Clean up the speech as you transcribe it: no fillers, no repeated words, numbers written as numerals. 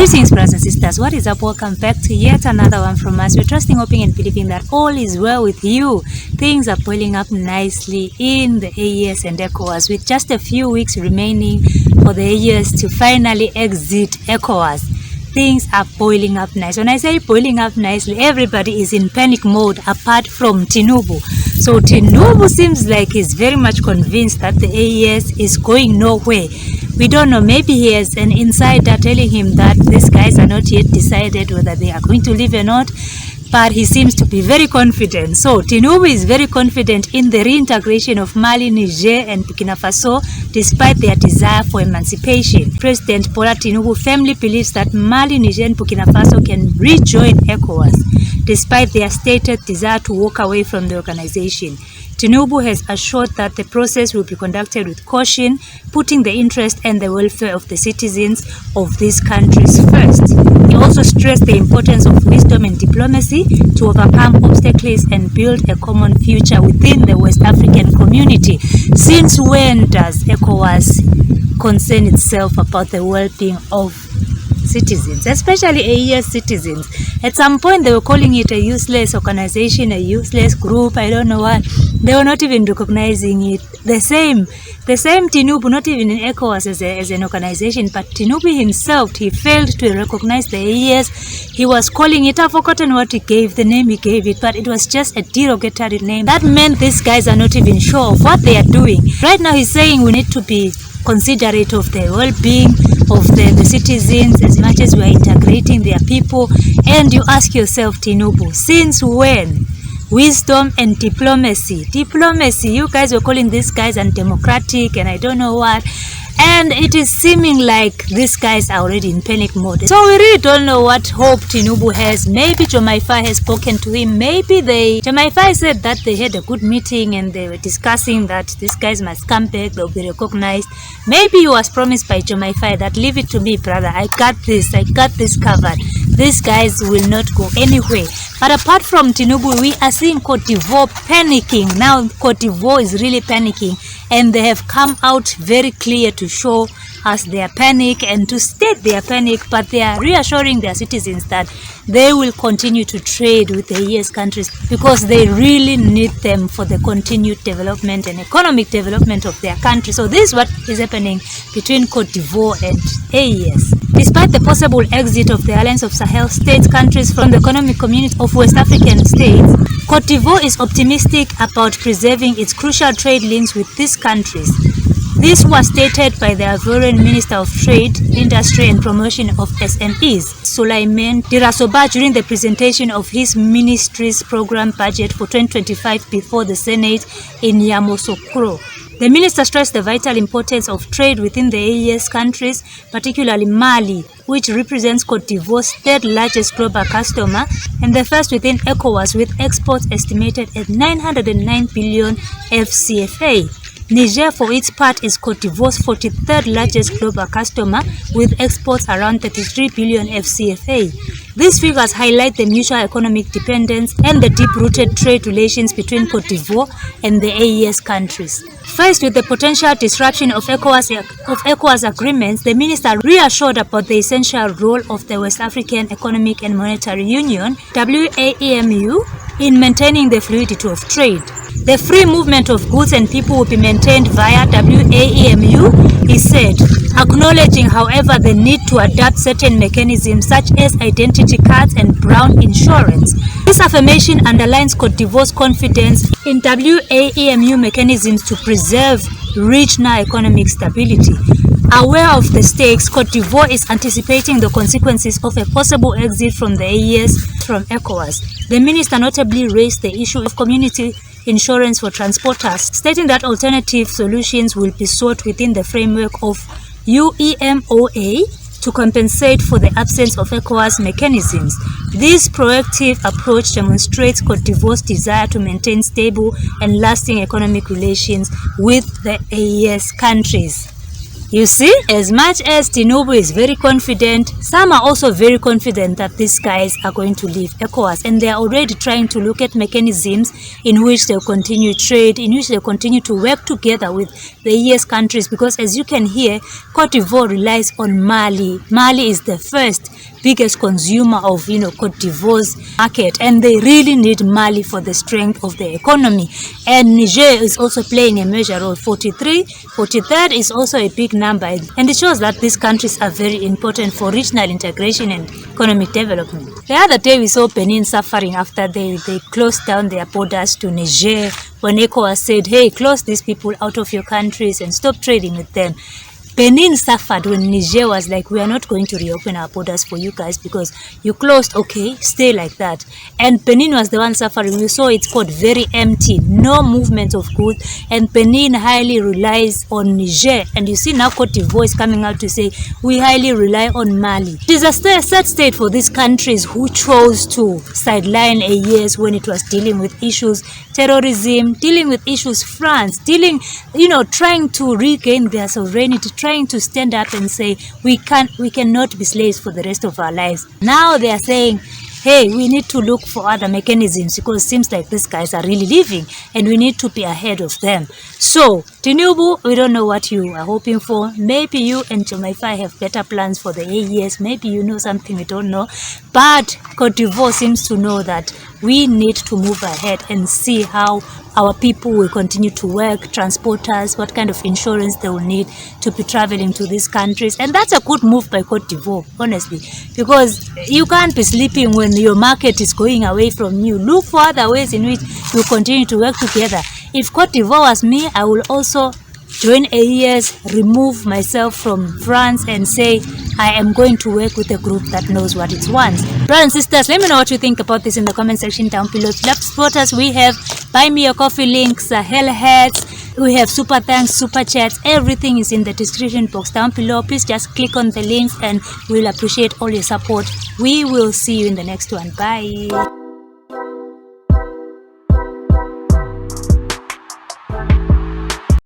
Greetings, brothers and sisters. What is up? Welcome back to yet another one from us. We're trusting, hoping, and believing that all is well with you. Things are boiling up nicely in the AES and Ecowas, with just a few weeks remaining for the AES to finally exit Ecowas. Things are boiling up nice. When I say boiling up nicely, everybody is in panic mode apart from Tinubu. So Tinubu seems like he's very much convinced that the AES is going nowhere. We don't know, maybe he has an insider telling him that these guys are not yet decided whether they are going to leave or not, but he seems to be very confident. So Tinubu is very confident in the reintegration of Mali, Niger and Burkina Faso despite their desire for emancipation. President Bola Tinubu firmly believes that Mali, Niger and Burkina Faso can rejoin ECOWAS despite their stated desire to walk away from the organization. Tinubu has assured that the process will be conducted with caution, putting the interest and the welfare of the citizens of these countries first. He also stressed the importance of wisdom and diplomacy to overcome obstacles and build a common future within the West African community. Since when does ECOWAS concern itself about the well-being of citizens, especially AES citizens? At some point they were calling it a useless organization, a useless group, I don't know what. They were not even recognizing it. The same Tinubu, not even in ECOWAS as an organization, but Tinubu himself, he failed to recognize the AES. He was calling it, I've forgotten what he gave, the name he gave it, but it was just a derogatory name. That meant these guys are not even sure of what they are doing. Right now he's saying we need to be considerate of the well-being of the citizens as much as we are integrating their people. And you ask yourself, Tinubu, since when? Wisdom and diplomacy. Diplomacy, you guys were calling these guys undemocratic and I don't know what. And it is seeming like these guys are already in panic mode. So we really don't know what hope Tinubu has. Maybe Jomaifa has spoken to him. Maybe Jomaifa said that they had a good meeting and they were discussing that these guys must come back, they'll be recognized. Maybe he was promised by Jomaifa that leave it to me, brother. I got this covered. These guys will not go anywhere. But apart from Tinubu, we are seeing Cote d'Ivoire panicking. Now Cote d'Ivoire is really panicking, and they have come out very clear to show us their panic and to state their panic, but they are reassuring their citizens that they will continue to trade with the AES countries because they really need them for the continued development and economic development of their country. So this is what is happening between Cote d'Ivoire and AES. Despite the possible exit of the Alliance of Sahel States countries from the economic community of West African states, Cote d'Ivoire is optimistic about preserving its crucial trade links with these countries. This was stated by the Ivorian Minister of Trade, Industry and Promotion of SMEs, Souleymane Dirasoba, during the presentation of his ministry's program budget for 2025 before the Senate in Yamoussoukro. The minister stressed the vital importance of trade within the AES countries, particularly Mali, which represents Cote d'Ivoire's third largest global customer and the first within ECOWAS, with exports estimated at 909 billion FCFA. Niger, for its part, is Cote d'Ivoire's 43rd largest global customer, with exports around 33 billion FCFA. These figures highlight the mutual economic dependence and the deep-rooted trade relations between Cote d'Ivoire and the AES countries. Faced with the potential disruption of ECOWAS agreements, the minister reassured about the essential role of the West African Economic and Monetary Union, WAEMU, in maintaining the fluidity of trade. The free movement of goods and people will be maintained via WAEMU, he said, acknowledging, however, the need to adapt certain mechanisms such as identity cards and brown insurance. This affirmation underlines Cote d'Ivoire's confidence in WAEMU mechanisms to preserve regional economic stability. Aware of the stakes, Cote d'Ivoire is anticipating the consequences of a possible exit from the AES from ECOWAS. The minister notably raised the issue of community insurance for transporters, stating that alternative solutions will be sought within the framework of UEMOA to compensate for the absence of ECOWAS mechanisms. This proactive approach demonstrates Cote d'Ivoire's desire to maintain stable and lasting economic relations with the AES countries. You see, as much as Tinubu is very confident, some are also very confident that these guys are going to leave ECOWAS, and they are already trying to look at mechanisms in which they'll continue trade, in which they'll continue to work together with the ES countries, because as you can hear, Cote d'Ivoire relies on Mali. Mali is the first biggest consumer of Cote d'Ivoire's market, and they really need Mali for the strength of the economy. And Niger is also playing a major role. 43rd is also a big number, and it shows that these countries are very important for regional integration and economic development. The other day we saw Benin suffering after they closed down their borders to Niger, when ECOWAS said, hey, close these people out of your countries and stop trading with them. Benin suffered when Niger was like, we are not going to reopen our borders for you guys because you closed, okay, stay like that. And Benin was the one suffering. We saw it's got very empty, no movement of goods, and Benin highly relies on Niger. And you see now Cote d'Ivoire is coming out to say, we highly rely on Mali. It is a sad state for these countries who chose to sideline AES when it was dealing with issues, terrorism, dealing with issues, France, trying to regain their sovereignty, trying to stand up and say we cannot be slaves for the rest of our lives. Now they are saying, hey, we need to look for other mechanisms because it seems like these guys are really leaving and we need to be ahead of them. So Tinubu, we don't know what you are hoping for. Maybe you and Jamaica have better plans for the AES. Maybe you know something we don't know. But Cote d'Ivoire seems to know that we need to move ahead and see how our people will continue to work, transporters, what kind of insurance they will need to be traveling to these countries. And that's a good move by Cote d'Ivoire, honestly, because you can't be sleeping when your market is going away from you. Look for other ways in which you continue to work together. If Cote d'Ivoire was me, I will also join AES, remove myself from France and say I am going to work with a group that knows what it wants. Brothers and sisters, let me know what you think about this in the comment section down below. If you love to support us, we have Buy Me a Coffee links, Hell Hats, we have super thanks, super chats, everything is in the description box down below. Please just click on the links and we'll appreciate all your support. We will see you in the next one. Bye.